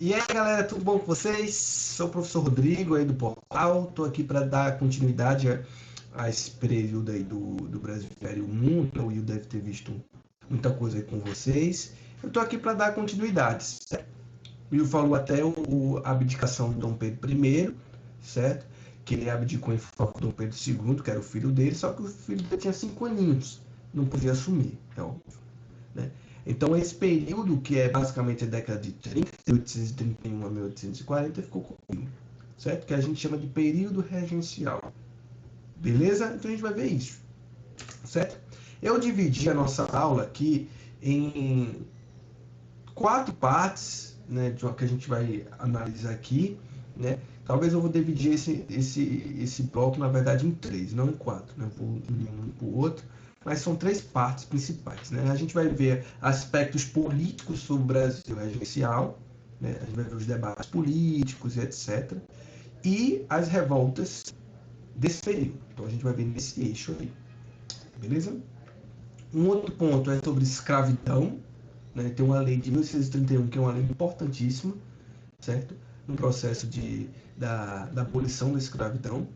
E aí, galera, tudo bom com vocês? Sou o professor Rodrigo aí do portal. Estou aqui para dar continuidade a esse período aí do Brasileiro 1. Então, o Will deve ter visto muita coisa aí com vocês. Eu estou aqui para dar continuidade, certo? O Will falou até a abdicação de Dom Pedro I, certo? Que ele abdicou em favor de Dom Pedro II, que era o filho dele, só que o filho dele tinha 5 aninhos, não podia assumir, é óbvio, né? Então, esse período, que é basicamente a década de 30, de 1831 a 1840, ficou comigo, certo? Que a gente chama de período regencial. Beleza? Então, a gente vai ver isso, certo? Eu dividi a nossa aula aqui em 4 partes, né, que a gente vai analisar aqui, né? Talvez eu vou dividir esse bloco, na verdade, em 3, não em 4, né? Vou unir um para o outro, mas são 3 partes principais, né? A gente vai ver aspectos políticos sobre o Brasil regencial, né? A gente vai ver os debates políticos, etc. E as revoltas desse período. Então, a gente vai ver nesse eixo aí, beleza? Um outro ponto é sobre escravidão, né? Tem uma lei de 1631, que é uma lei importantíssima, certo? No processo da abolição da escravidão,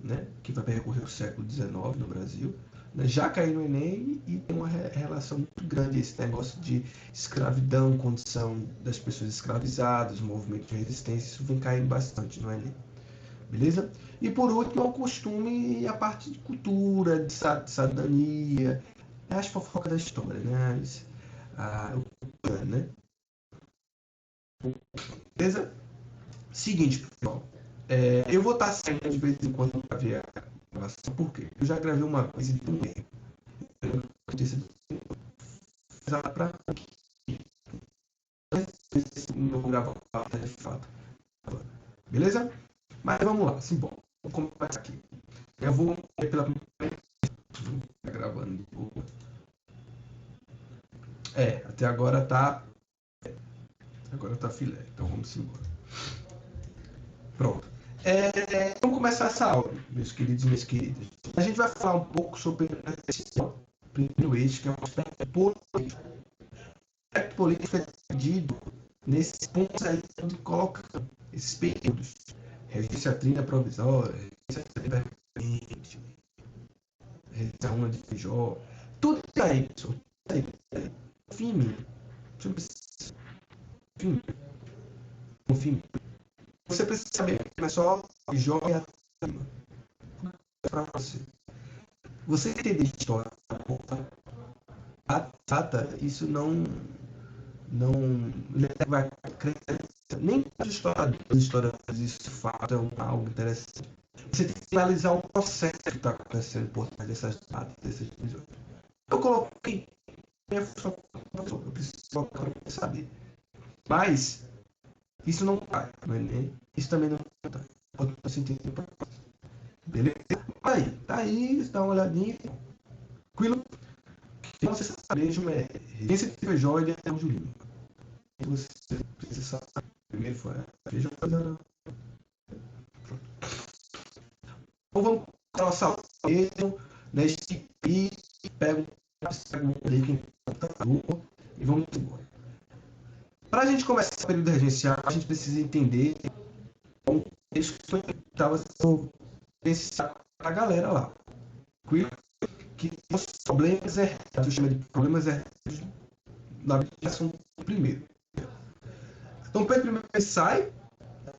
né? Que vai percorrer o século XIX no Brasil. Né? Já caiu no Enem e tem uma relação muito grande esse negócio de escravidão, condição das pessoas escravizadas, movimento de resistência, isso vem caindo bastante no Enem. Beleza? E por último, o costume e a parte de cultura, de cidadania, as fofocas da história, né? Né? Beleza? Seguinte, pessoal. Eu vou estar saindo de vez em quando para ver a gravação, por quê? Eu já gravei uma coisa de um erro. Eu não vou gravar de fato. Beleza? Mas vamos lá, simbora. Vamos começar aqui. Eu vou pela primeira vez. Tá gravando. Até agora tá. Agora tá filé. Então vamos embora. Pronto. Vamos começar essa aula, meus queridos e minhas queridas. A gente vai falar um pouco sobre o primeiro eixo, que é um aspecto político. O aspecto político é dividido nesses pontos aí que eu coloco, esses períodos. Regência trina provisória, regência trina permanente, regência uma de Feijó, tudo aí, pessoal. Enfim, você precisa saber que não é só joia para você. Você entender história data, isso não vai nem para os historiadores isso fato é algo interessante. Você tem que analisar o processo que está acontecendo por trás dessas datas, desses episódios. Eu coloquei minha função, eu preciso colocar para saber. Mas isso não cai no Enem, isso também não cai. Você entender o processo. Beleza? Aí, dá uma olhadinha. Tranquilo? Que você sabe mesmo é regência de Feijó e até o Julinho. Você precisa saber. Primeiro foi a Feijó. Então vamos para nossa aula mesmo, neste e pega um link no computador e vamos embora. Para a gente começar esse período regencial, a gente precisa entender como isso estava sendo pensado para a galera lá. Tranquilo? Que os problemas eu chamo de problemas na abdicação do primeiro. Então Pedro I sai,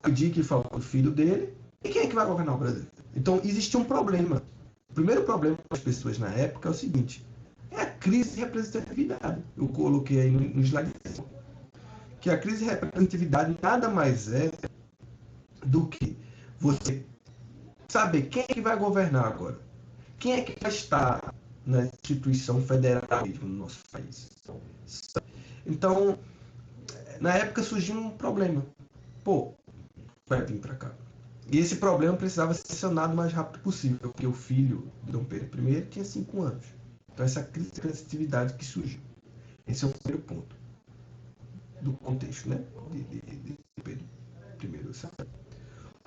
pedir que falou o filho dele, e quem é que vai governar o Brasil? Então existe um problema. O primeiro problema para as pessoas na época é o seguinte: é a crise de representatividade. Eu coloquei aí no slide que a crise de representatividade nada mais é do que você saber quem é que vai governar agora. Quem é que vai estar na instituição federal no nosso país? Então, na época surgiu um problema. Pô, vai vir para cá. E esse problema precisava ser solucionado o mais rápido possível, porque o filho de Dom Pedro I tinha 5 anos. Então, essa crise de representatividade que surgiu. Esse é o primeiro ponto do contexto, né? De Pedro I. Sabe?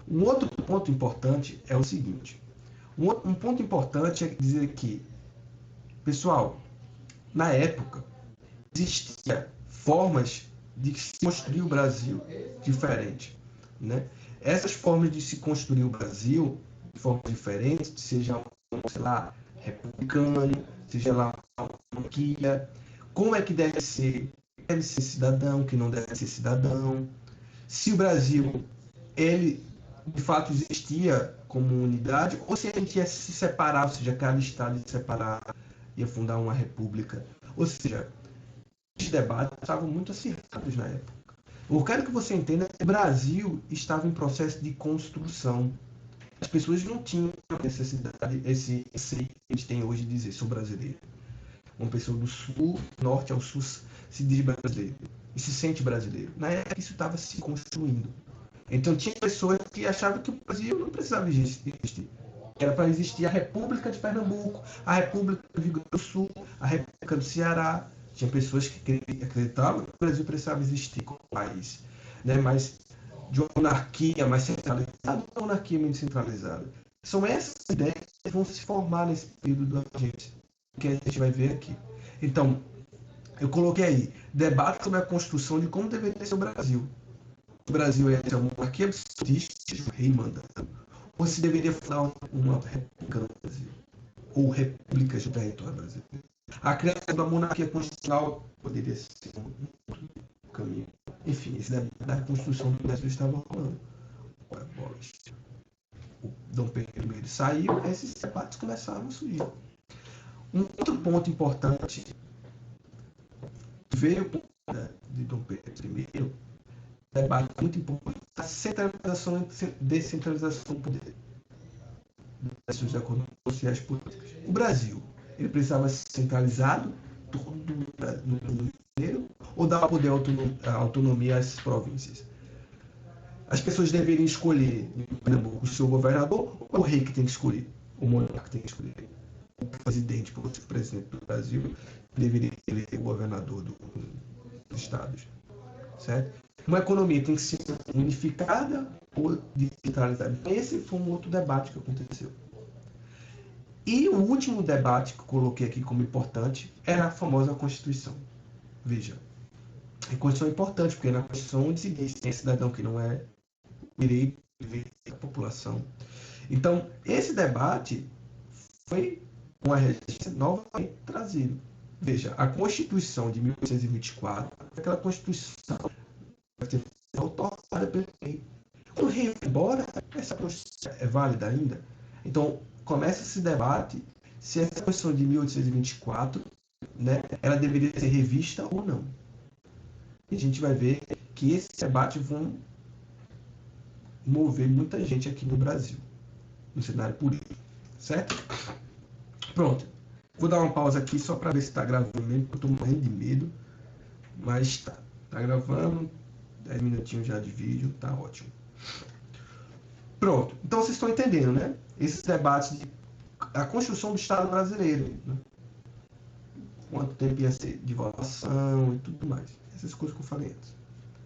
Um outro ponto importante é o seguinte. Um ponto importante é dizer que, pessoal, na época, existiam formas de se construir o Brasil diferente, né? Essas formas de se construir o Brasil de formas diferentes, seja, sei lá, republicano, seja lá monarquia, como é que deve ser cidadão, que não deve ser cidadão, se o Brasil, ele de fato existia como unidade, ou se a gente ia se separar, ou seja, cada estado ia se separar, ia fundar uma república. Ou seja, os debates estavam muito acirrados na época. Eu quero que você entenda que o Brasil estava em processo de construção. As pessoas não tinham necessidade, esse que a gente tem hoje de dizer, sou brasileiro. Uma pessoa do sul, norte ao sul, se diz brasileiro e se sente brasileiro. Na época, isso estava se construindo. Então, tinha pessoas que achavam que o Brasil não precisava existir. Era para existir a República de Pernambuco, a República do Rio Grande do Sul, a República do Ceará. Tinha pessoas que acreditavam que o Brasil precisava existir como país, né? Mas de uma monarquia mais centralizada, uma monarquia menos centralizada. São essas ideias que vão se formar nesse período da gente, que a gente vai ver aqui. Então, eu coloquei aí, debate sobre a construção de como deveria ser o Brasil. O Brasil é uma monarquia absolutista, o rei mandando, ou se deveria fundar uma república no Brasil, ou repúblicas no território brasileiro. A criação da monarquia constitucional poderia ser um caminho. Enfim, esse da construção do Brasil estava rolando. O Dom Pedro I saiu, esses debates começaram a surgir. Um outro ponto importante veio de Dom Pedro I, debate muito importante, a centralização e descentralização do poder das suas economias sociais políticas. O Brasil, ele precisava ser centralizado todo no mundo inteiro ou dar poder à autonomia às províncias? As pessoas deveriam escolher em Pernambuco o seu governador ou o rei que tem que escolher? O monarca tem que escolher? O presidente, por ser presidente do Brasil, deveria eleger o governador dos estados, certo? Uma economia tem que ser unificada ou descentralizada. Esse foi um outro debate que aconteceu. E o último debate que eu coloquei aqui como importante era a famosa Constituição. Veja, a Constituição é importante, porque na Constituição onde se diz que tem cidadão que não é direito de viver da população. Então, esse debate foi uma regência novamente trazido. Veja, a Constituição de 1824, aquela Constituição deve ter sido autorada pelo rei. Quando o rei vai embora, essa Constituição é válida ainda? Então, começa esse debate se essa Constituição de 1824, né, ela deveria ser revista ou não. E a gente vai ver que esse debate vão mover muita gente aqui no Brasil, no cenário político, certo? Pronto. Vou dar uma pausa aqui só para ver se está gravando mesmo, porque eu estou morrendo de medo, mas está gravando, 10 minutinhos já de vídeo, tá ótimo. Pronto. Então vocês estão entendendo, né? Esses debates de a construção do Estado brasileiro, né? Quanto tempo ia ser de votação e tudo mais. Essas coisas que eu falei antes.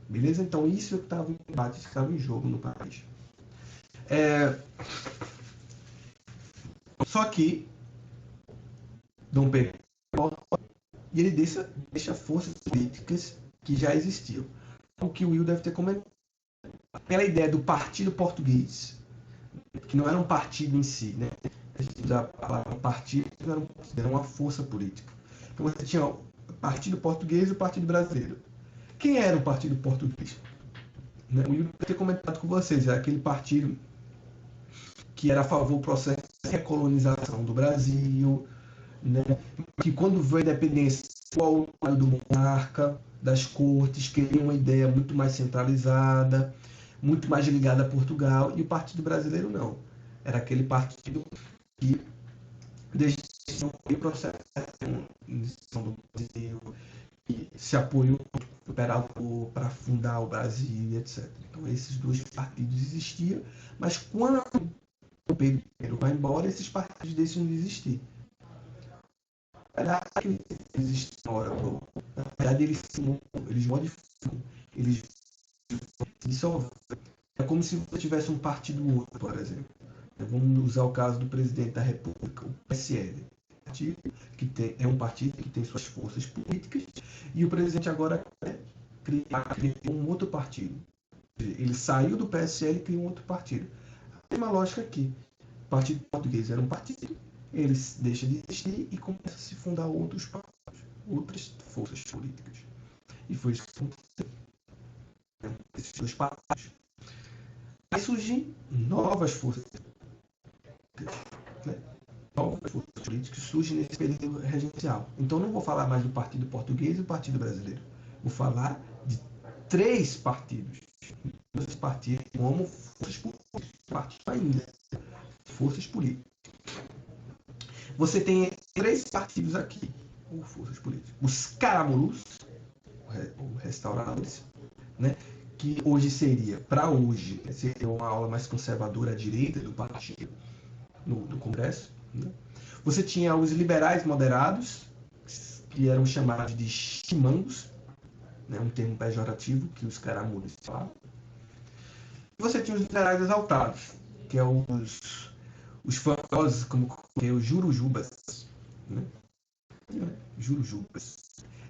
Beleza? Então isso é que estava em debate, que estava em jogo no país. Só que Dom Pedro e ele deixa forças políticas que já existiam. O que o Will deve ter comentado. Aquela ideia do partido português, que não era um partido em si, né? A gente usa a palavra partido, era uma força política. Então você tinha o partido português e o partido brasileiro. Quem era o partido português? O Will deve ter comentado com vocês, era aquele partido que era a favor do processo de recolonização do Brasil, né? Que quando veio a independência, o lado do monarca, das cortes, queria uma ideia muito mais centralizada, muito mais ligada a Portugal, e o Partido Brasileiro não. Era aquele partido que desde o processo do Brasil, que se apoiou para fundar o Brasil, etc. Então esses dois partidos existiam, mas quando o Pedro vai embora, esses partidos deixam de existir. Na verdade, eles existem na hora, na verdade eles modificam, eles dissolvem. É como se você tivesse um partido único, por exemplo. Vamos usar o caso do presidente da República, o PSL. É um partido que tem suas forças políticas, e o presidente agora é criou um outro partido. Ele saiu do PSL e criou um outro partido. A mesma lógica aqui. O Partido Português era um partido, ele deixa de existir e começa a se fundar outros partidos, outras forças políticas. E foi isso que aconteceu. Esses dois partidos. Aí surgem novas forças políticas, né? Novas forças políticas surgem nesse período regencial. Então não vou falar mais do Partido Português e do Partido Brasileiro. Vou falar de 3 partidos. 2 partidos como forças políticas. Partido ainda. Forças políticas. Você tem 3 partidos aqui, ou forças políticas. Os caramurus, ou restauradores, né? Que hoje seria, para hoje, seria uma aula mais conservadora à direita do partido, do Congresso. Né? Você tinha os liberais moderados, que eram chamados de chimangos, né? Um termo pejorativo que os caramurus falavam. E você tinha os liberais exaltados, que é os famosos como os jurujubas, né? Jurujubas.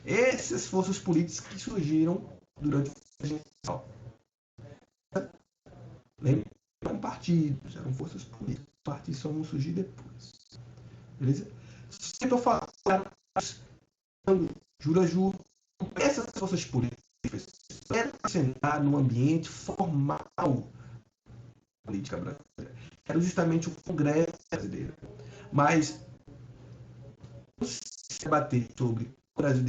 Essas forças políticas que surgiram durante a regencial. Eram partidos, eram forças políticas. Os partidos só vão surgir depois. Beleza? Se eu estou falando jura-jura, essas forças políticas eram assentar no ambiente formal da política brasileira. Era justamente o Congresso brasileiro. Mas se debater sobre o Brasil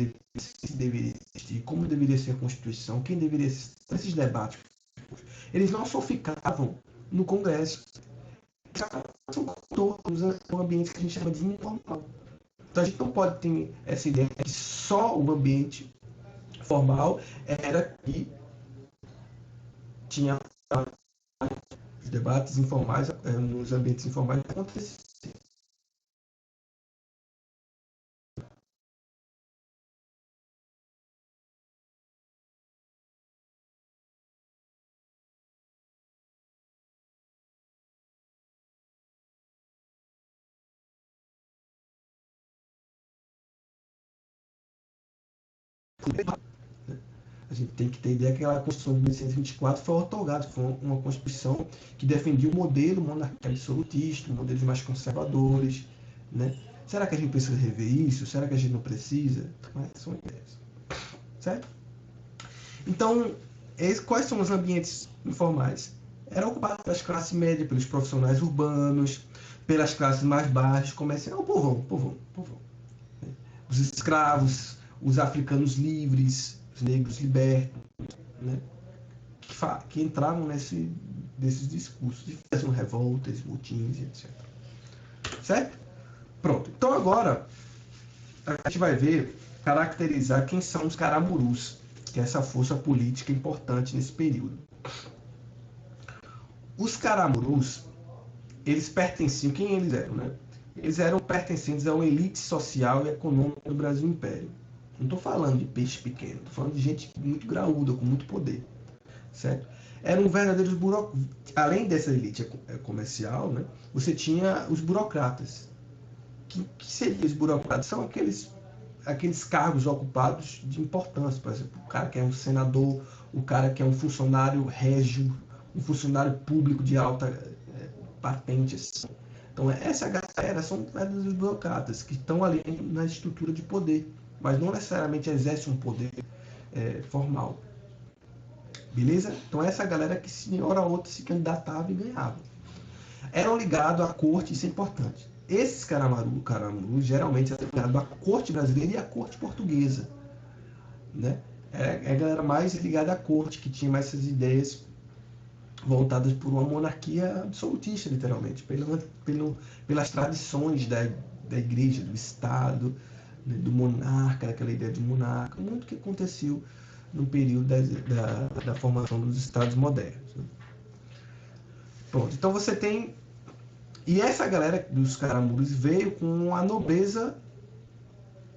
deveria existir, como deveria ser a Constituição, quem deveria ser, esses debates, eles não só ficavam no Congresso, são todos um ambiente que a gente chama de informal. Então a gente não pode ter essa ideia que só o ambiente formal era que tinha os debates informais, nos ambientes informais aconteciam. A gente tem que ter ideia que aquela Constituição de 1924 foi otorgada, foi uma Constituição que defendia o modelo monarquia absolutista, modelos mais conservadores, né? Será que a gente precisa rever isso? Será que a gente não precisa? Mas são ideias, certo? Então, quais são os ambientes informais? Era ocupado pelas classes médias, pelos profissionais urbanos, pelas classes mais baixas, comerciais, o povão. Os escravos, os africanos livres, os negros libertos, né? que entravam desses discursos e faziam revoltas, motins, etc. Certo? Pronto. Então agora a gente vai ver, caracterizar quem são os caramurus, que é essa força política importante nesse período. Os caramurus, eles pertenciam, quem eles eram, né? Eles eram pertencentes a uma elite social e econômica do Brasil Império. Não estou falando de peixe pequeno, estou falando de gente muito graúda, com muito poder. Certo? Eram verdadeiros burocratas. Além dessa elite comercial, né, você tinha os burocratas. Que seriam os burocratas? São aqueles cargos ocupados de importância. Por exemplo, o cara que é um senador, o cara que é um funcionário régio, um funcionário público de alta patente. Assim. Então, essa galera são verdadeiros burocratas que estão ali na estrutura de poder, mas não necessariamente exercem um poder formal. Beleza? Então, essa galera que, se hora ou outra, se candidatava e ganhava. Eram ligados à corte, isso é importante. Esses caramurus geralmente eram ligados à corte brasileira e à corte portuguesa. Né? É a galera mais ligada à corte, que tinha mais essas ideias voltadas por uma monarquia absolutista, literalmente, pelas tradições da igreja, do Estado, né, do monarca, daquela ideia de monarca, muito que aconteceu no período da formação dos Estados modernos. Né? Pronto, então você tem... E essa galera dos caramurus veio com a nobreza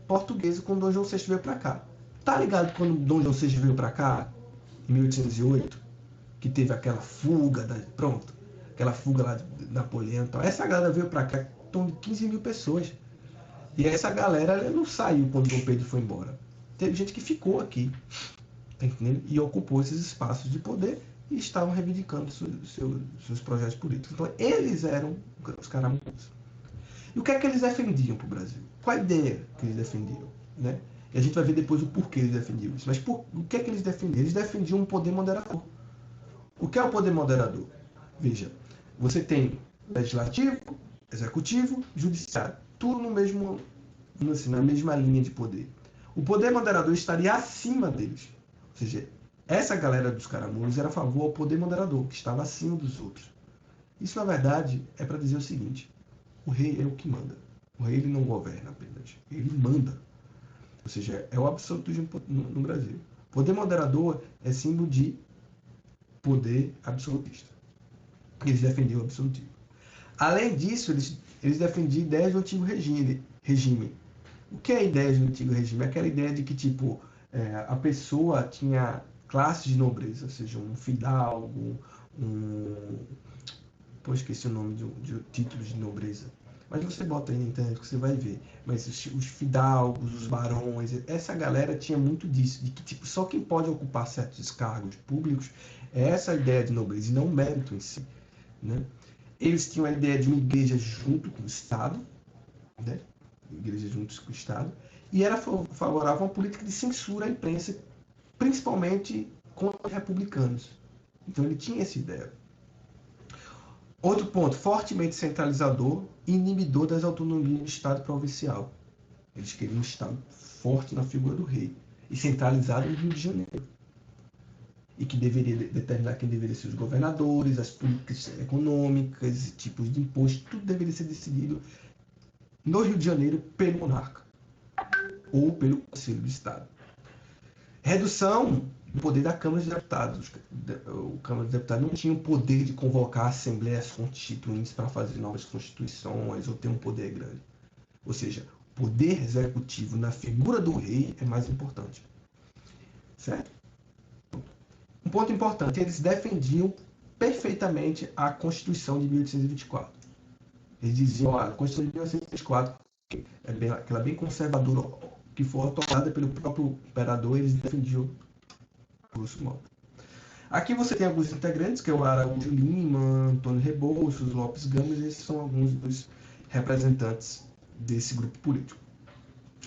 portuguesa quando Dom João VI veio para cá. Tá ligado quando Dom João VI veio para cá, em 1808, que teve aquela fuga, aquela fuga lá de Napoleão. Então, essa galera veio para cá, em torno de 15 mil pessoas. E essa galera não saiu quando Dom Pedro foi embora. Teve gente que ficou aqui. tá entendendo? E ocupou esses espaços de poder e estavam reivindicando seus projetos políticos. Então, eles eram os caramujos. E o que é que eles defendiam para o Brasil? Qual a ideia que eles defendiam? Né? E a gente vai ver depois o porquê eles defendiam isso. Mas o que é que eles defendiam? Eles defendiam um poder moderador. O que é o poder moderador? Veja, você tem legislativo, executivo, judiciário, tudo no mesmo, assim, na mesma linha de poder. O poder moderador estaria acima deles. Ou seja, essa galera dos caramulos era a favor ao poder moderador, que estava acima dos outros. Isso, na verdade, é para dizer o seguinte: o rei é o que manda. O rei ele não governa apenas, ele manda. Ou seja, é o absolutismo no Brasil. Poder moderador é símbolo de poder absolutista. Eles defendiam o absolutismo. Além disso, eles defendiam ideias do antigo regime. O que é a ideia do antigo regime? É aquela ideia de que, tipo, a pessoa tinha classes de nobreza, ou seja, um fidalgo, pô, esqueci o nome de títulos de nobreza. Mas você bota aí na internet que você vai ver. Mas os fidalgos, os barões, essa galera tinha muito disso, de que tipo, só quem pode ocupar certos cargos públicos é essa ideia de nobreza, e não o mérito em si. Né? Eles tinham a ideia de uma igreja junto com o Estado, né? Igreja junto com o Estado, e era favorável a uma política de censura à imprensa, principalmente contra os republicanos. Então ele tinha essa ideia. Outro ponto, fortemente centralizador e inibidor das autonomias do Estado provincial. Eles queriam um Estado forte na figura do rei e centralizado no Rio de Janeiro. E que deveria determinar quem deveria ser os governadores, as políticas econômicas, tipos de imposto, tudo deveria ser decidido no Rio de Janeiro pelo monarca ou pelo Conselho do Estado. Redução do poder da Câmara de Deputados. O Câmara de Deputados não tinha o poder de convocar assembleias constituintes para fazer novas constituições ou ter um poder grande. Ou seja, o poder executivo na figura do rei é mais importante. Certo? Um ponto importante, eles defendiam perfeitamente a Constituição de 1824. Eles diziam, a Constituição de 1824 aquela bem conservadora, que foi otorgada pelo próprio imperador, eles defendiam grosso modo. Aqui você tem alguns integrantes, que é o Araújo Lima, Antônio Rebouças, Lopes Gomes, esses são alguns dos representantes desse grupo político.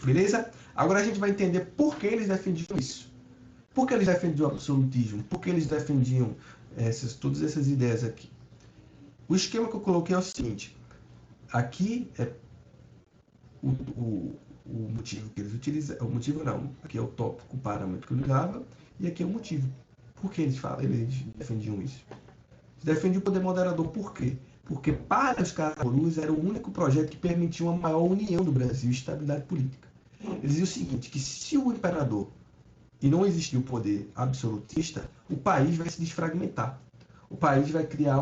Beleza? Agora a gente vai entender por que eles defendiam isso. Por que eles defendiam o absolutismo? Por que eles defendiam todas essas ideias aqui? O esquema que eu coloquei é o seguinte. Aqui é o motivo que eles utilizam. O motivo não. Aqui é o tópico, o parâmetro que eu usava. E aqui é o motivo. Por que eles defendiam isso? Eles defendiam o poder moderador. Por quê? Porque para os caracolus era o único projeto que permitia uma maior união do Brasil e estabilidade política. Eles diziam o seguinte, que se o imperador e não existir o poder absolutista, o país vai se desfragmentar. O país vai criar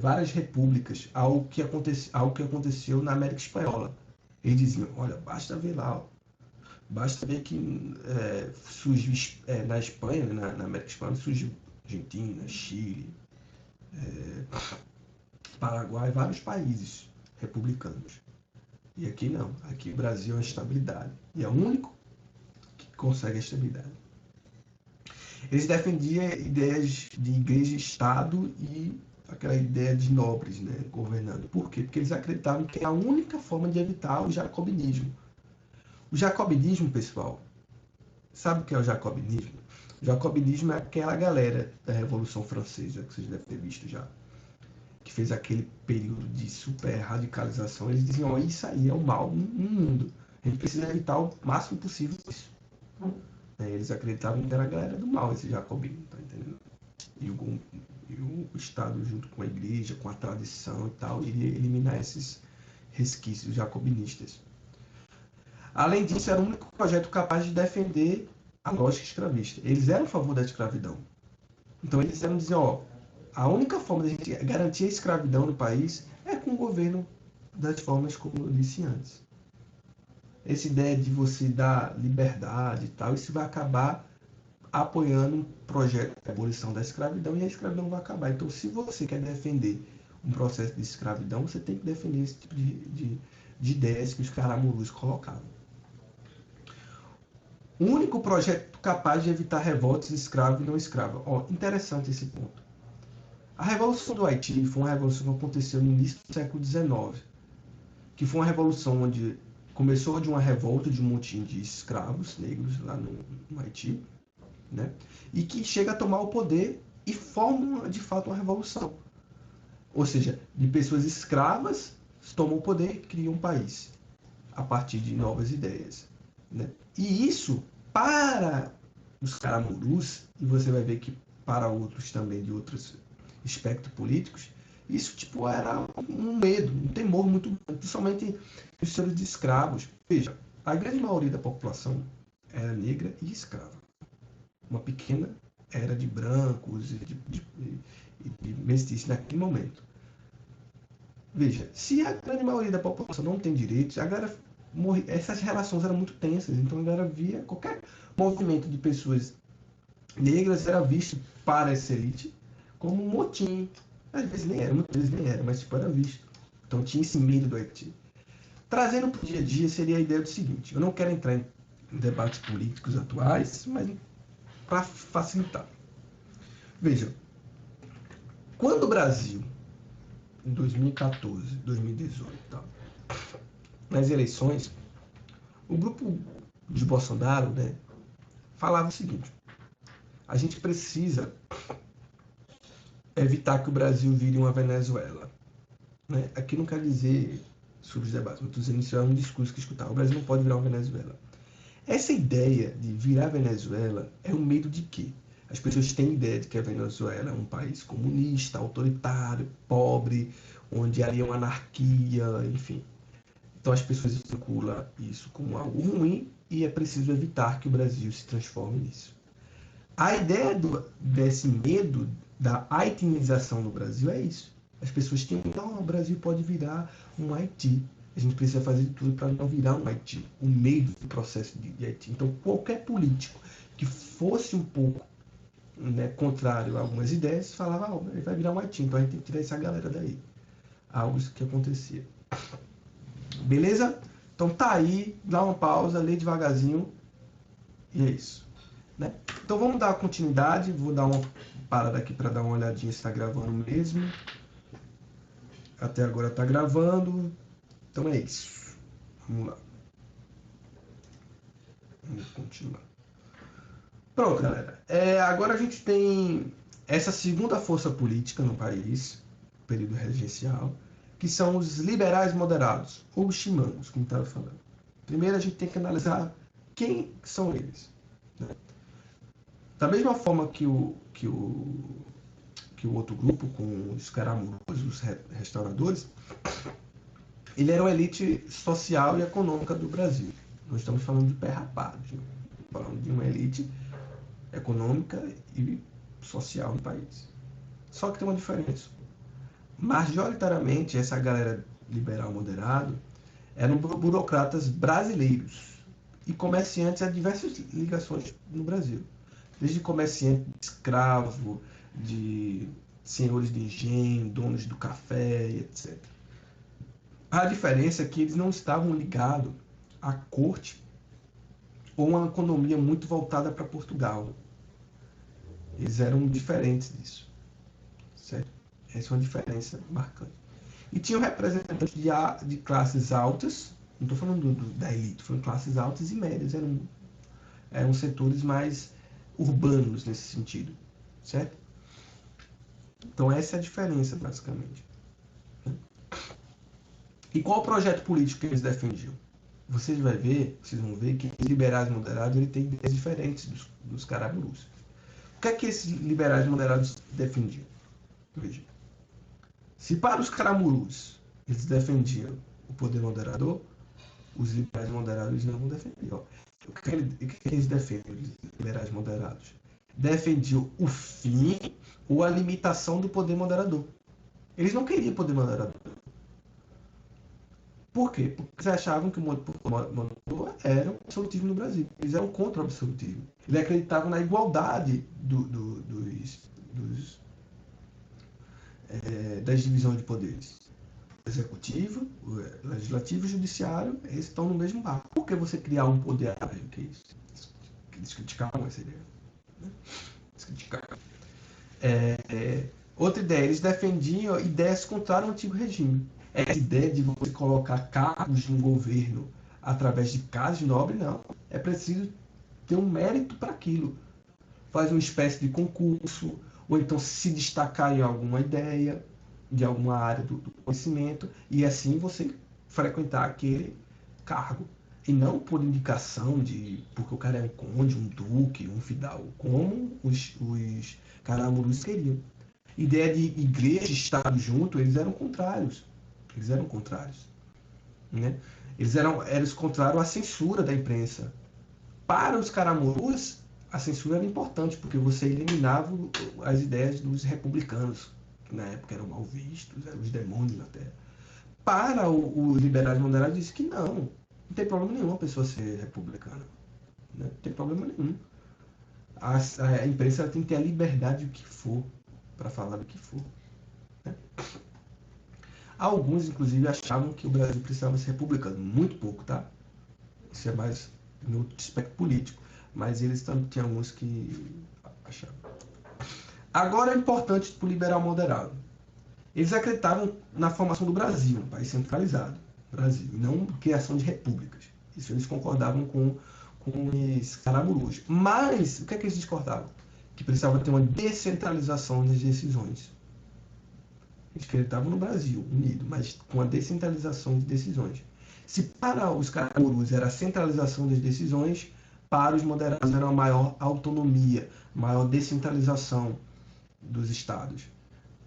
várias repúblicas, algo que aconteceu na América Espanhola. Eles diziam, olha, basta ver lá, basta ver que surgiu na Espanha, na América Espanhola, surgiu Argentina, Chile, Paraguai, vários países republicanos. E aqui não, aqui o Brasil é uma estabilidade. E é o único que consegue a estabilidade. Eles defendiam ideias de igreja e Estado e aquela ideia de nobres, né, governando. Por quê? Porque eles acreditavam que é a única forma de evitar o jacobinismo. O jacobinismo, pessoal, sabe o que é o jacobinismo? O jacobinismo é aquela galera da Revolução Francesa, que vocês devem ter visto já, que fez aquele período de super radicalização. Eles diziam, oh, isso aí é o mal no mundo. A gente precisa evitar o máximo possível isso. Eles acreditavam que era a galera do mal, esse jacobino, tá entendendo? E o Estado, junto com a igreja, com a tradição e tal, iria eliminar esses resquícios jacobinistas. Além disso, era o único projeto capaz de defender a lógica escravista. Eles eram a favor da escravidão. Então eles eram dizer, ó, a única forma de a gente garantir a escravidão no país é com o governo das formas como eu disse antes. Essa ideia de você dar liberdade e tal, isso vai acabar apoiando um projeto de abolição da escravidão e a escravidão vai acabar. Então, se você quer defender um processo de escravidão, você tem que defender esse tipo de ideias que os caramurus colocavam. O único projeto capaz de evitar revoltas escravo e não escrava. Ó, interessante esse ponto. A Revolução do Haiti foi uma revolução que aconteceu no início do século XIX, que foi uma revolução onde começou de uma revolta de um motim de escravos negros lá no Haiti, né? E que chega a tomar o poder e forma, de fato, uma revolução. Ou seja, de pessoas escravas tomam o poder e criam um país a partir de novas ideias, né? E isso, para os caramurus, e você vai ver que para outros também de outros espectros políticos, isso tipo era um medo, um temor muito grande, principalmente os senhores de escravos. Veja, a grande maioria da população era negra e escrava. Uma pequena era de brancos e de mestiços naquele momento. Veja, se a grande maioria da população não tem direitos, a galera morre, essas relações eram muito tensas, então a galera via qualquer movimento de pessoas negras era visto para essa elite como um motim. Às vezes nem era, muitas vezes nem era, mas tipo, era visto. Então tinha esse medo do Haiti. Trazendo para o dia a dia seria a ideia do seguinte: eu não quero entrar em debates políticos atuais, mas para facilitar. Veja, quando o Brasil, em 2014, 2018, tá, nas eleições, o grupo de Bolsonaro, né, falava o seguinte: a gente precisa evitar que o Brasil vire uma Venezuela. Né? Aqui não quer dizer sobre os debates, mas estou dizendo isso é um discurso que escutar. O Brasil não pode virar uma Venezuela. Essa ideia de virar Venezuela é um medo de quê? As pessoas têm ideia de que a Venezuela é um país comunista, autoritário, pobre, onde haria uma anarquia, enfim. Então as pessoas vinculam isso como algo ruim e é preciso evitar que o Brasil se transforme nisso. A ideia desse medo da haitianização no Brasil é isso. As pessoas têm que, não, o Brasil pode virar um Haiti. A gente precisa fazer tudo para não virar um Haiti, o meio do processo de Haiti. Então, qualquer político que fosse um pouco, né, contrário a algumas ideias, falava, ele vai virar um Haiti, então a gente tem que tirar essa galera daí. Algo que acontecia. Beleza? Então tá aí, dá uma pausa, lê devagarzinho e é isso. Né? Então vamos dar continuidade, vou dar uma parada aqui para dar uma olhadinha se está gravando mesmo. Até agora está gravando, então é isso. Vamos lá. Vamos continuar. Pronto, galera. Agora a gente tem essa segunda força política no país, período regencial, que são os liberais moderados, ou os chimangos, como estava falando. Primeiro a gente tem que analisar quem são eles. Né? Da mesma forma que o outro grupo, com os caramurus, os restauradores, ele era uma elite social e econômica do Brasil. Não estamos falando de pé rapado, estamos falando de uma elite econômica e social do país. Só que tem uma diferença. Majoritariamente, essa galera liberal moderado eram burocratas brasileiros e comerciantes a diversas ligações no Brasil. Desde comerciante de escravo, de senhores de engenho, donos do café, etc. A diferença é que eles não estavam ligados à corte ou uma economia muito voltada para Portugal. Eles eram diferentes disso. Certo? Essa é uma diferença marcante. E tinham representantes de classes altas, não estou falando da elite, foram classes altas e médias, eram setores mais urbanos nesse sentido, certo? Então essa é a diferença, basicamente. E qual o projeto político que eles defendiam? Vocês vão ver que os liberais moderados ele tem ideias diferentes dos caramurus. O que é que esses liberais moderados defendiam? Veja. Se para os caramurus eles defendiam o poder moderador, os liberais moderados não vão defender. Ó. O que eles defendem, os liberais moderados? Defendiam o fim ou a limitação do poder moderador. Eles não queriam poder moderador. Por quê? Porque eles achavam que o moderador era o absolutismo no Brasil. Eles eram contra o absolutismo. Eles acreditavam na igualdade das divisões de poderes. O executivo, o legislativo e o judiciário, eles estão no mesmo barco. Por que você criar um poder árabe? Que é isso? Eles criticavam essa ideia. Né? Eles criticavam. Outra ideia, eles defendiam ideias contrárias ao antigo regime. Essa ideia de você colocar cargos no governo através de casas nobres, não. É preciso ter um mérito para aquilo. Faz uma espécie de concurso, ou então se destacar em alguma ideia, de alguma área do conhecimento, e assim você frequentar aquele cargo. E não por indicação de porque o cara é um conde, um duque, um fidalgo, como os caramurus queriam. Ideia de igreja e Estado junto, eles eram contrários. Eles eram contrários. Né? Eles eram contrários à censura da imprensa. Para os caramurus, a censura era importante, porque você eliminava as ideias dos republicanos, que na época eram mal vistos, eram os demônios na Terra. Para os liberais moderados, disse que não tem problema nenhum a pessoa ser republicana. Né? Não tem problema nenhum. A imprensa tem que ter a liberdade do que for, para falar do que for. Né? Alguns, inclusive, achavam que o Brasil precisava ser republicano. Muito pouco, tá? Isso é mais no aspecto político. Mas eles também tinham alguns que achavam. Agora é importante para o liberal moderado. Eles acreditavam na formação do Brasil, um país centralizado. Brasil, e não criação de repúblicas. Isso eles concordavam com os caramurus. Mas, o que é que eles discordavam? Que precisava ter uma descentralização das decisões. Eles acreditavam no Brasil unido, mas com a descentralização de decisões. Se para os caramurus era a centralização das decisões, para os moderados era uma maior autonomia, maior descentralização dos estados.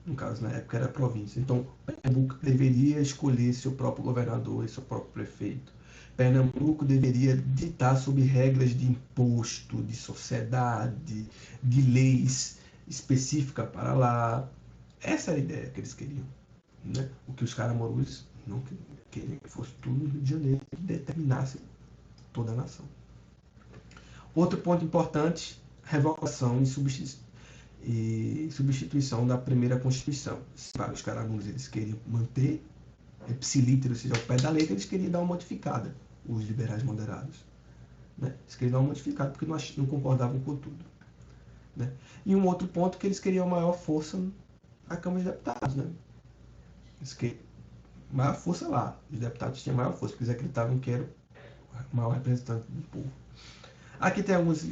No caso, na época era a província. Então, Pernambuco deveria escolher seu próprio governador e seu próprio prefeito. Pernambuco deveria ditar sobre regras de imposto, de sociedade, de leis específicas para lá. Essa era a ideia que eles queriam. Né? O que os caramurus não queriam que fosse tudo no Rio de Janeiro, que determinasse toda a nação. Outro ponto importante, revogação e substituição da primeira Constituição. Para os caramurus eles queriam manter ipsilíter, ou seja, ao pé da letra, eles queriam dar uma modificada, os liberais moderados. Né? Eles queriam dar uma modificada porque não concordavam com tudo. Né? E um outro ponto que eles queriam maior força na Câmara de Deputados. Né? Eles queriam maior força lá. Os deputados tinham maior força, porque eles acreditavam que era o maior representante do povo. Aqui tem alguns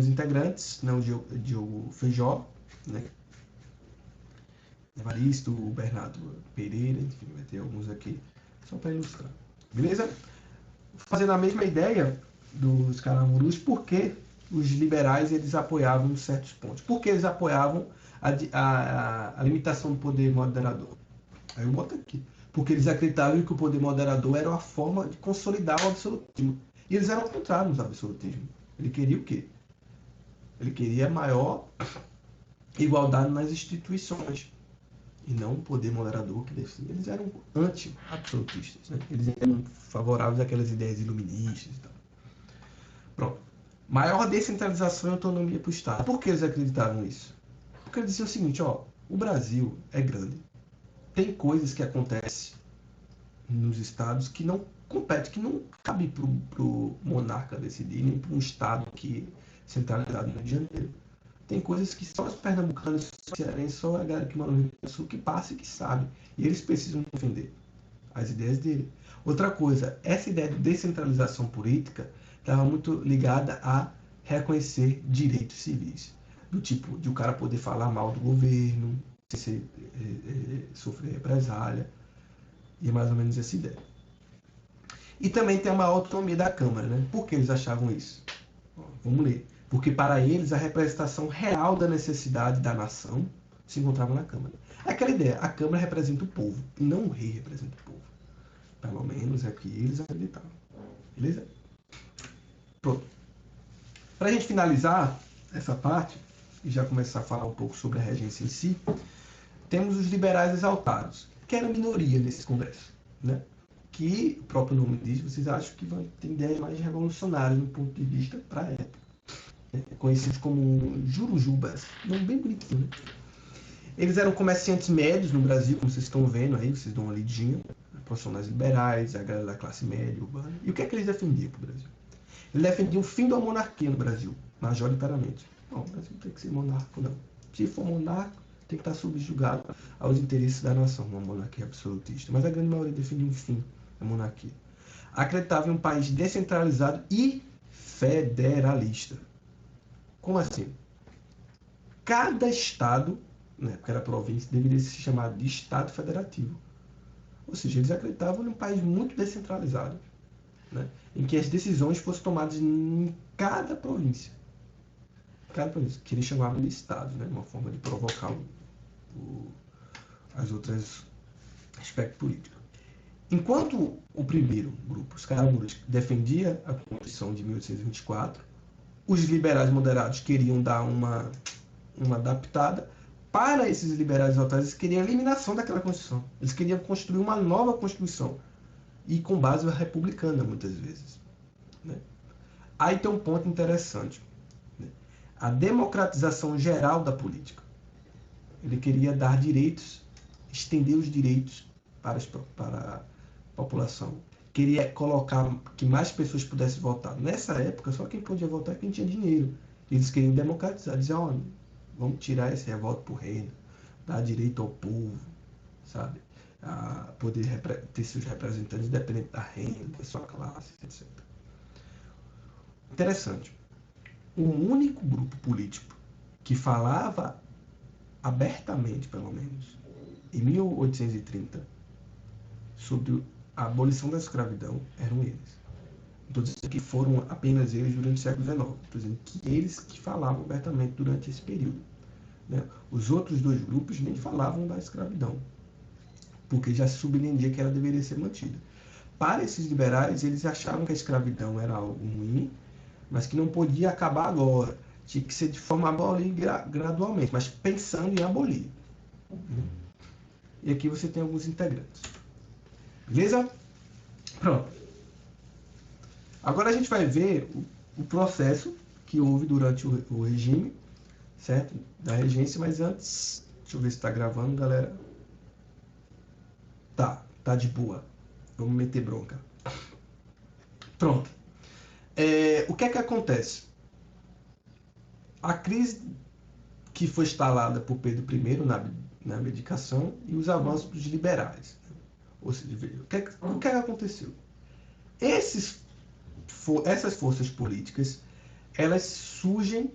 integrantes, né? O Diogo Feijó, né? Evaristo, o Bernardo Pereira, enfim, vai ter alguns aqui, só para ilustrar. Beleza? Fazendo a mesma ideia dos caramurus, por que os liberais eles apoiavam certos pontos? Por que eles apoiavam a limitação do poder moderador? Aí eu boto aqui. Porque eles acreditavam que o poder moderador era uma forma de consolidar o absolutismo. E eles eram contrários ao absolutismo. Ele queria o quê? Ele queria maior igualdade nas instituições. E não o poder moderador que definia. Eles eram anti-absolutistas. Né? Eles eram favoráveis àquelas ideias iluministas e tal. Pronto. Maior descentralização e autonomia para o Estado. Por que eles acreditavam nisso? Porque eles diziam o seguinte, ó, o Brasil é grande. Tem coisas que acontecem nos estados que não compete, que não cabe para o monarca decidir, nem para um estado que centralizado no Rio de Janeiro. Tem coisas que só os pernambucanos, só os cearenses, só a galera que mora no Rio Grande do Sul que passa e que sabe. E eles precisam defender as ideias dele. Outra coisa, essa ideia de descentralização política estava muito ligada a reconhecer direitos civis. Do tipo, de o cara poder falar mal do governo, sofrer represália. E é mais ou menos essa ideia. E também tem uma autonomia da Câmara. Né? Por que eles achavam isso? Vamos ler. Porque para eles a representação real da necessidade da nação se encontrava na Câmara. Aquela ideia, a Câmara representa o povo, e não o rei representa o povo. Pelo menos é que eles acreditavam. Beleza? Pronto. Para a gente finalizar essa parte, e já começar a falar um pouco sobre a regência em si, temos os liberais exaltados, que era a minoria nesse congresso. Né? Que o próprio nome diz, vocês acham que vão ter ideias mais revolucionárias do ponto de vista para a época. Conhecidos como jurujubas, nome bem bonitinho, né? Eles eram comerciantes médios no Brasil, como vocês estão vendo aí, vocês dão uma lidinha, profissionais liberais, a galera da classe média, urbana. E o que é que eles defendiam para o Brasil? Ele defendia o fim da monarquia no Brasil, majoritariamente. Não, o Brasil tem que ser monarco, não. Se for monarco, tem que estar subjugado aos interesses da nação, uma monarquia absolutista. Mas a grande maioria defendia um fim da monarquia. Acreditava em um país descentralizado e federalista. Como assim? Cada estado, né, porque era província, deveria se chamar de estado federativo. Ou seja, eles acreditavam num país muito descentralizado, né, em que as decisões fossem tomadas em cada província. Cada província, que eles chamavam de estado, né, uma forma de provocar as outras aspectos políticos. Enquanto o primeiro grupo, os caramuras, defendia a Constituição de 1824, os liberais moderados queriam dar uma adaptada. Para esses liberais autoritários, eles queriam a eliminação daquela Constituição. Eles queriam construir uma nova Constituição, e com base republicana, muitas vezes. Né? Aí tem um ponto interessante. Né? A democratização geral da política. Ele queria dar direitos, estender os direitos para a população. Queria colocar que mais pessoas pudessem votar. Nessa época, só quem podia votar é quem tinha dinheiro. Eles queriam democratizar, dizer, olha, vamos tirar esse revoto para o reino, dar direito ao povo, sabe? A poder ter seus representantes independente da renda, da sua classe, etc. Interessante. O único grupo político que falava abertamente, pelo menos, em 1830, sobre a abolição da escravidão, eram eles. Estou dizendo que foram apenas eles durante o século XIX. Estou dizendo que eles que falavam abertamente durante esse período. Né? Os outros dois grupos nem falavam da escravidão, porque já se subentendia que ela deveria ser mantida. Para esses liberais, eles achavam que a escravidão era algo ruim, mas que não podia acabar agora. Tinha que ser de forma a abolir gradualmente, mas pensando em abolir. E aqui você tem alguns integrantes. Beleza? Pronto. Agora a gente vai ver o processo que houve durante o regime, certo? Da regência, mas antes, deixa eu ver se está gravando, galera. Tá de boa. Vamos meter bronca. Pronto. O que é que acontece? A crise que foi instalada por Pedro I na abdicação e os avanços dos liberais. Ou seja, o que é que aconteceu? Essas forças políticas, elas surgem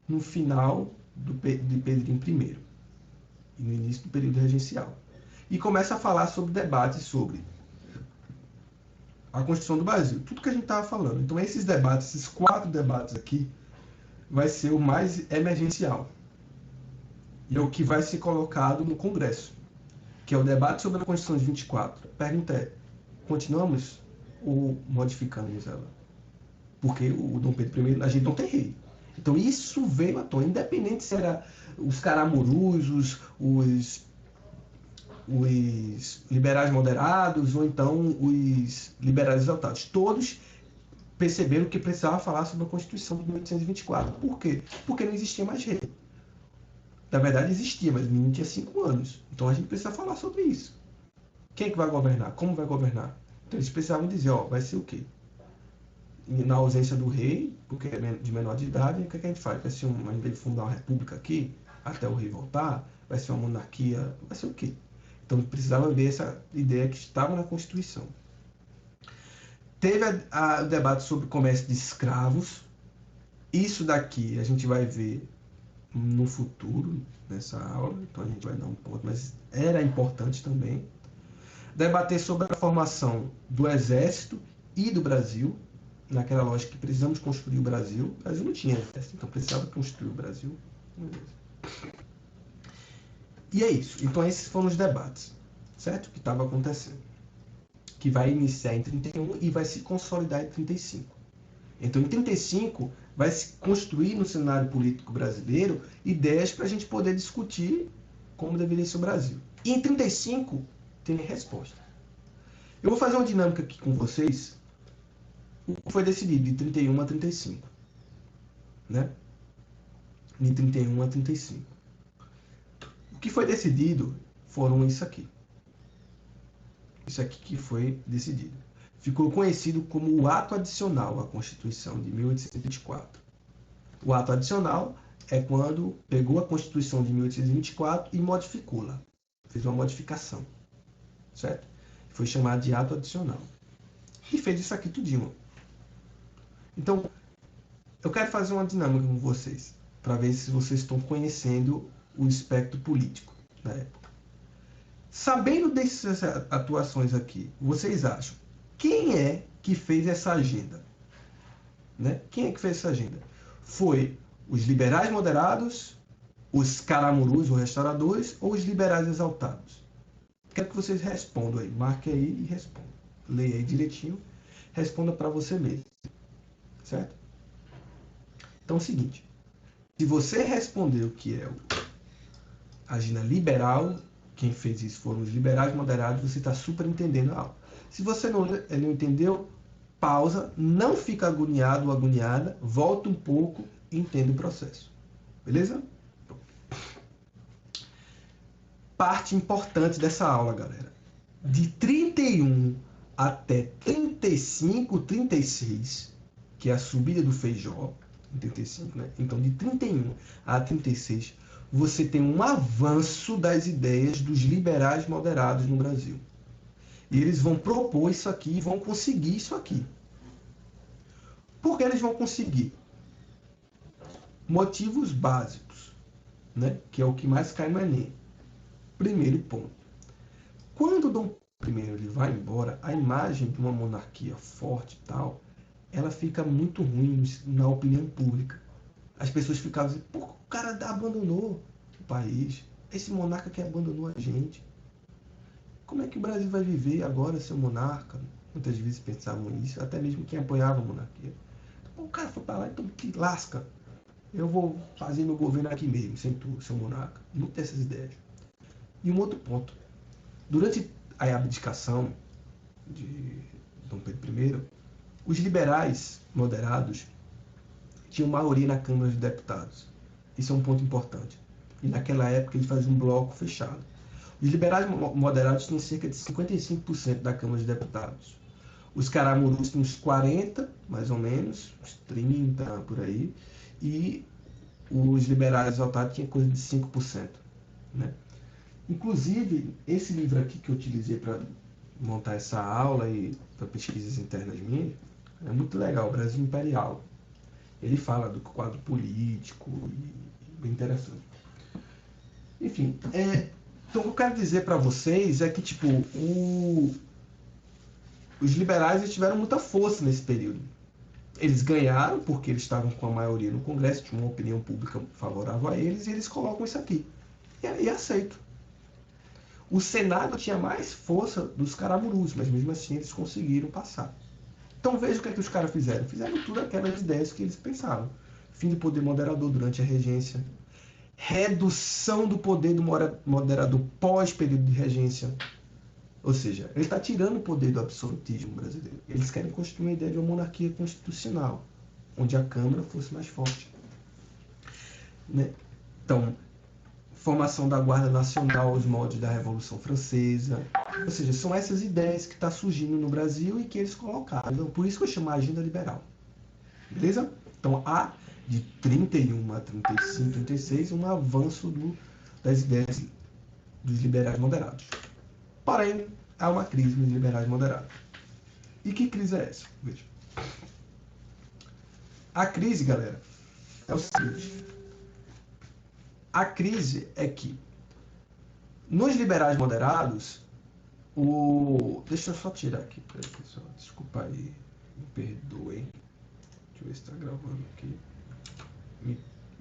no final de Pedro I e no início do período regencial. E começa a falar sobre debates sobre a Constituição do Brasil. Tudo que a gente estava falando. Então, esses debates, esses 4 debates aqui, vai ser o mais emergencial. E é o que vai ser colocado no Congresso, que é o debate sobre a Constituição de 24. A pergunta é, continuamos ou modificamos ela? Porque o Dom Pedro I, a gente não tem rei. Então isso veio à tona, independente se era os caramurus, os liberais moderados ou então os liberais exaltados. Todos perceberam que precisava falar sobre a Constituição de 1824. Por quê? Porque não existia mais rei. Na verdade existia, mas o menino tinha 5 anos. Então a gente precisa falar sobre isso. Quem é que vai governar? Como vai governar? Então eles precisavam dizer, vai ser o quê? Na ausência do rei, porque é de menor de idade, o que a gente faz? Vai ser ao invés de fundar uma república aqui, até o rei voltar, vai ser uma monarquia, vai ser o quê? Então precisavam ver essa ideia que estava na Constituição. Teve o debate sobre o comércio de escravos. Isso daqui a gente vai ver no futuro, nessa aula, então a gente vai dar um ponto, mas era importante também. Debater sobre a formação do Exército e do Brasil, naquela lógica que precisamos construir o Brasil. O Brasil não tinha exército, então precisava construir o Brasil. E é isso. Então esses foram os debates, certo? Que estava acontecendo. Que vai iniciar em 31 e vai se consolidar em 35. Então em 35 vai se construir no cenário político brasileiro ideias para a gente poder discutir como deveria ser o Brasil. E em 35 tem resposta. Eu vou fazer uma dinâmica aqui com vocês. O que foi decidido de 31 a 35, né? De 31 a 35. O que foi decidido foram isso aqui. Isso aqui que foi decidido. ficou conhecido como o Ato Adicional à Constituição de 1824. O Ato Adicional é quando pegou a Constituição de 1824 e modificou-la, fez uma modificação, certo? Foi chamado de Ato Adicional. E fez isso aqui tudinho. Então, eu quero fazer uma dinâmica com vocês, para ver se vocês estão conhecendo o espectro político da época. Sabendo dessas atuações aqui, vocês acham quem é que fez essa agenda? Né? Quem é que fez essa agenda? Foi os liberais moderados, os caramurus ou restauradores ou os liberais exaltados? Quero que vocês respondam aí. Marque aí e responda. Leia aí direitinho. Responda para você mesmo. Certo? Então é o seguinte. Se você respondeu que é a agenda liberal, quem fez isso foram os liberais moderados, você está super entendendo a aula. Se você não entendeu, pausa, não fica agoniado ou agoniada, volta um pouco e entenda o processo. Beleza? Parte importante dessa aula, galera. De 31 até 35, 36, que é a subida do Feijó, 35, né? Então, de 31 a 36, você tem um avanço das ideias dos liberais moderados no Brasil. E eles vão propor isso aqui e vão conseguir isso aqui. Por que eles vão conseguir? Motivos básicos, né? Que é o que mais cai no Enem. Primeiro ponto. Quando Dom I ele vai embora, a imagem de uma monarquia forte e tal, ela fica muito ruim na opinião pública. As pessoas ficavam dizendo, pô, o cara abandonou o país. Esse monarca que abandonou a gente. Como é que o Brasil vai viver agora, seu monarca? Muitas vezes pensavam isso, até mesmo quem apoiava a monarquia. Pô, o cara foi para lá, então te lasca. Eu vou fazer meu governo aqui mesmo, sem tu, seu monarca. Não tem essas ideias. E um outro ponto. Durante a abdicação de Dom Pedro I, os liberais moderados tinham maioria na Câmara dos Deputados. Isso é um ponto importante. E naquela época eles faziam um bloco fechado. Os liberais moderados tinham cerca de 55% da Câmara dos Deputados. Os caramurus tinham uns 40%, mais ou menos, uns 30% por aí. E os liberais exaltados tinham coisa de 5%. Né? Inclusive, esse livro aqui que eu utilizei para montar essa aula e para pesquisas internas minhas, é muito legal, Brasil Imperial. Ele fala do quadro político e bem interessante. Enfim, então o que eu quero dizer para vocês é que tipo, os liberais tiveram muita força nesse período. Eles ganharam porque eles estavam com a maioria no Congresso, tinha uma opinião pública favorável a eles, e eles colocam isso aqui. E aceito. O Senado tinha mais força dos caramurus, mas mesmo assim eles conseguiram passar. Então veja o que é que os caras fizeram. Fizeram tudo aquelas ideias que eles pensavam. Fim do poder moderador durante a regência. Redução do poder do moderador pós-período de regência. Ou seja, ele está tirando o poder do absolutismo brasileiro. Eles querem construir uma ideia de uma monarquia constitucional, onde a Câmara fosse mais forte. Né? Então, formação da Guarda Nacional aos moldes da Revolução Francesa. Ou seja, são essas ideias que estão surgindo no Brasil e que eles colocaram. Então, por isso que eu chamo a agenda liberal. Beleza? Então, há de 31 a 35, 36, um avanço das ideias dos liberais moderados. Porém, há uma crise nos liberais moderados. E que crise é essa? Veja. A crise, galera, é o seguinte. A crise é que, nos liberais moderados, deixa eu só tirar aqui, pessoal. Desculpa aí, me perdoem. Deixa eu ver se está gravando aqui.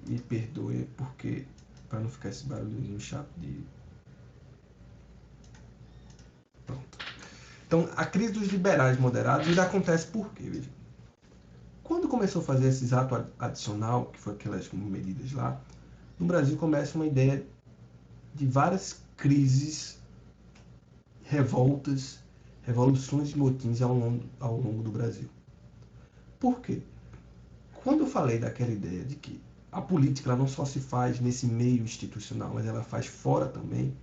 Me perdoem, porque, para não ficar esse barulhinho chato de... Pronto. Então, a crise dos liberais moderados acontece por quê? Veja. Quando começou a fazer esses atos adicional, que foi aquelas medidas lá, no Brasil começa uma ideia de várias crises, revoltas, revoluções e motins ao longo do Brasil. Por quê? Quando eu falei daquela ideia de que a política ela não só se faz nesse meio institucional, mas ela faz fora também,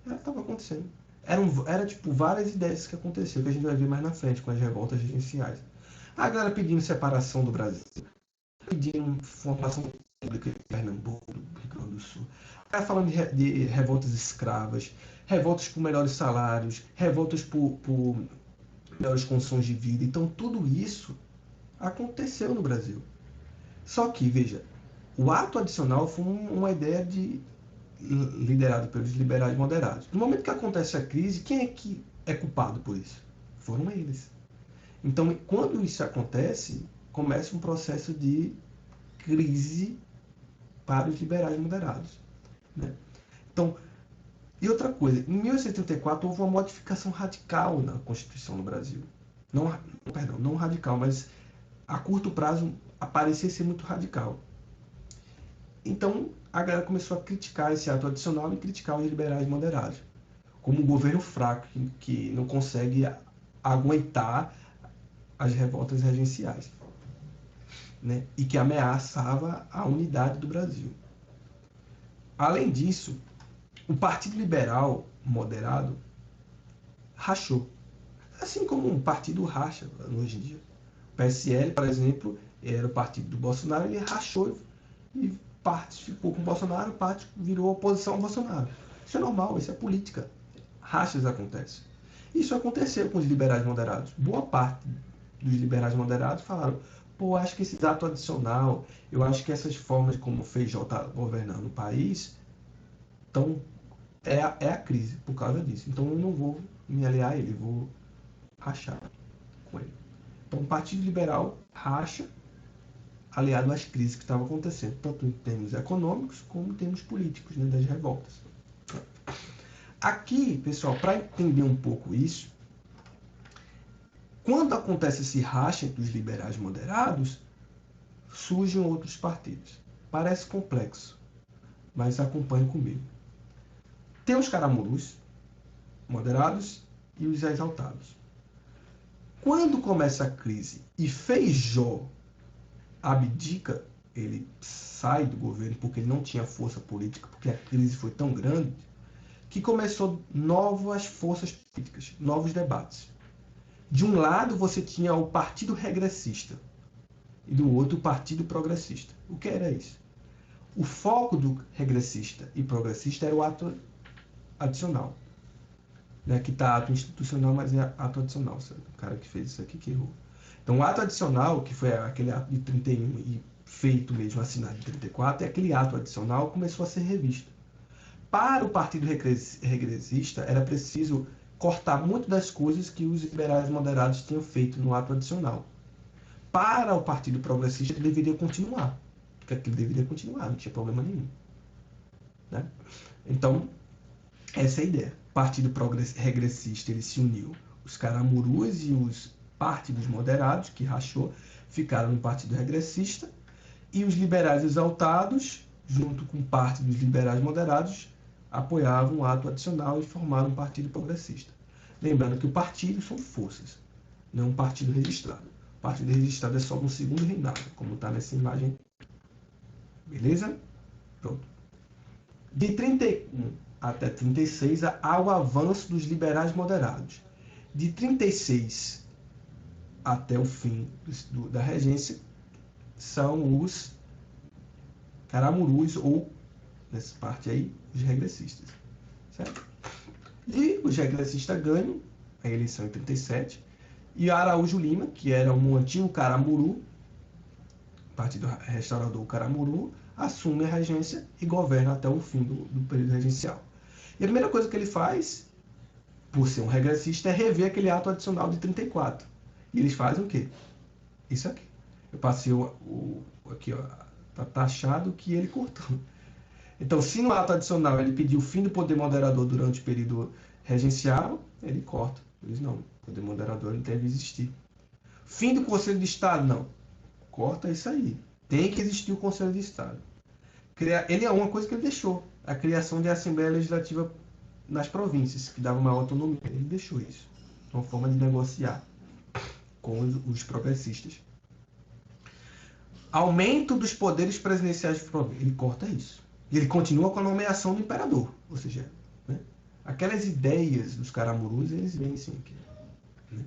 ela estava acontecendo. Era tipo várias ideias que aconteceram, que a gente vai ver mais na frente com as revoltas regenciais. A galera pedindo separação do Brasil, pedindo formação pública em Pernambuco, do Rio Grande do Sul. A galera falando de revoltas escravas, revoltas por melhores salários, revoltas por melhores condições de vida. Então tudo isso aconteceu no Brasil. Só que, veja, o ato adicional foi uma ideia liderada pelos liberais moderados. No momento que acontece a crise, quem é que é culpado por isso? Foram eles. Então, quando isso acontece, começa um processo de crise para os liberais moderados. Né? Então, e outra coisa, em 1884 houve uma modificação radical na Constituição no Brasil. Não radical, mas a curto prazo parecia ser muito radical. Então, a galera começou a criticar esse ato adicional e criticar os liberais moderados, como um governo fraco que não consegue aguentar as revoltas regenciais, né? E que ameaçava a unidade do Brasil. Além disso, o Partido Liberal Moderado rachou, assim como um partido racha hoje em dia. O PSL, por exemplo, era o partido do Bolsonaro, ele rachou e parte ficou com o Bolsonaro, parte virou oposição ao Bolsonaro. Isso é normal, isso é política. Rachas acontecem. Isso aconteceu com os liberais moderados. Boa parte dos liberais moderados falaram: pô, acho que esse dado adicional, eu acho que essas formas como o Feijó está governando o país, então é a crise por causa disso. Então eu não vou me aliar a ele, vou rachar com ele. Então o Partido Liberal racha aliado às crises que estavam acontecendo, tanto em termos econômicos como em termos políticos, né, das revoltas. Aqui, pessoal, para entender um pouco isso, quando acontece esse racha entre os liberais moderados, surgem outros partidos. Parece complexo, mas acompanhe comigo. Tem os caramurus moderados e os exaltados. Quando começa a crise e Feijó abdica, ele sai do governo porque ele não tinha força política, porque a crise foi tão grande, que começou novas forças políticas, novos debates. De um lado você tinha o Partido Regressista e do outro o Partido Progressista. O que era isso? O foco do regressista e progressista era o ato adicional. Né? Que está ato institucional, mas é ato adicional. Sabe? O cara que fez isso aqui que errou. Então, o ato adicional, que foi aquele ato de 31 e feito mesmo, assinado em 34, é aquele ato adicional começou a ser revisto. Para o Partido Regressista, era preciso cortar muito das coisas que os liberais moderados tinham feito no ato adicional. Para o Partido Progressista, ele deveria continuar. Porque aquilo deveria continuar, não tinha problema nenhum. Né? Então, essa é a ideia. O Partido Regressista, ele se uniu. Os caramurus e os partidos moderados, que rachou, ficaram no Partido Regressista, e os liberais exaltados, junto com parte dos liberais moderados, apoiavam o ato adicional e formaram um partido progressista. Lembrando que o partido são forças, não um partido registrado. O partido registrado é só no segundo reinado, como está nessa imagem. Beleza? Pronto. De 31 até 36, há o avanço dos liberais moderados. De 36 até o fim da regência, são os caramurus, ou, nessa parte aí, os regressistas. Certo? E os regressistas ganham a eleição em 37, e Araújo Lima, que era um antigo caramuru, partido restaurador caramuru, assume a regência e governa até o fim do período regencial. E a primeira coisa que ele faz, por ser um regressista, é rever aquele ato adicional de 34. E eles fazem o quê? Isso aqui. Eu passei aqui, ó, tá taxado que ele cortou. Então, se no ato adicional ele pediu o fim do poder moderador durante o período regencial, ele corta. Eles não, o poder moderador não deve existir. Fim do Conselho de Estado, não. Corta isso aí. Tem que existir o Conselho de Estado. Ele é uma coisa que ele deixou, a criação de Assembleia Legislativa nas províncias, que dava maior autonomia. Ele deixou isso. Uma forma de negociar com os progressistas. Aumento dos poderes presidenciais de província. Ele corta isso. E ele continua com a nomeação do imperador. Ou seja, né? aquelas ideias dos caramurus, eles vencem aqui. Né?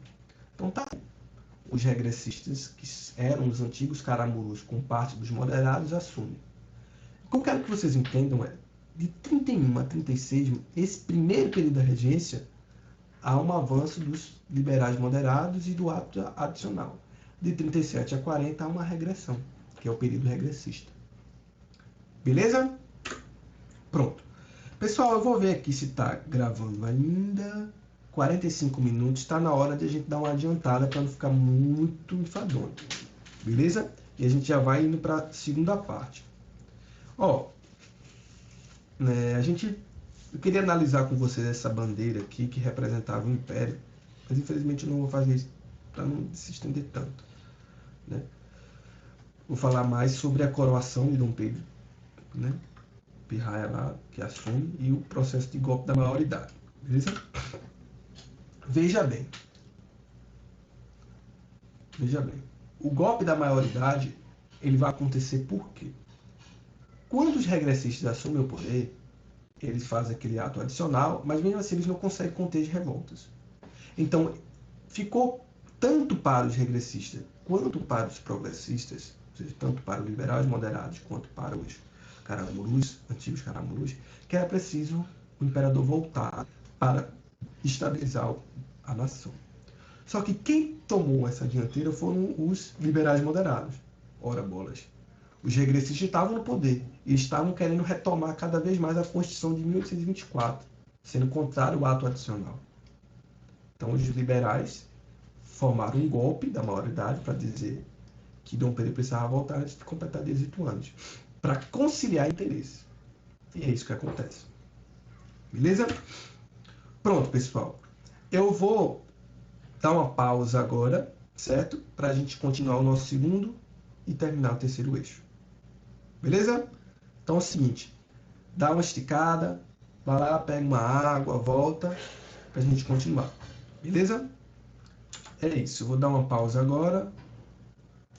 Então tá. Os regressistas, que eram os antigos caramurus com parte dos moderados, assumem. O que eu quero que vocês entendam é, de 31 a 36, esse primeiro período da regência, há um avanço dos liberais moderados e do ato adicional. De 37 a 40 há uma regressão, que é o período regressista. Beleza? Pronto. Pessoal, eu vou ver aqui se está gravando ainda. 45 minutos, está na hora de a gente dar uma adiantada para não ficar muito enfadonho. Beleza? E a gente já vai indo para a segunda parte. Ó, né, eu queria analisar com vocês essa bandeira aqui que representava o Império, mas infelizmente eu não vou fazer isso para não se estender tanto. Né? Vou falar mais sobre a coroação de Dom Pedro, né? Pirraia lá, que assume, e o processo de golpe da maioridade. Beleza? Veja bem. Veja bem. O golpe da maioridade, ele vai acontecer por quê? Quando os regressistas assumem o poder, eles fazem aquele ato adicional, mas mesmo assim eles não conseguem conter as revoltas. Então, ficou tanto para os regressistas quanto para os progressistas, ou seja, tanto para os liberais moderados quanto para os caramurus, antigos caramurus, que era preciso o imperador voltar para estabilizar a nação. Só que quem tomou essa dianteira foram os liberais moderados. Ora bolas. Os regressistas estavam no poder e estavam querendo retomar cada vez mais a Constituição de 1824, sendo contrário ao ato adicional. Então os liberais formaram um golpe da maioridade para dizer que Dom Pedro precisava voltar antes de completar 18 anos, para conciliar interesses. E é isso que acontece. Beleza? Pronto, pessoal. Eu vou dar uma pausa agora, certo? Para a gente continuar o nosso segundo e terminar o terceiro eixo. Beleza? Então é o seguinte, dá uma esticada, vai lá, pega uma água, volta, para a gente continuar. Beleza? É isso, eu vou dar uma pausa agora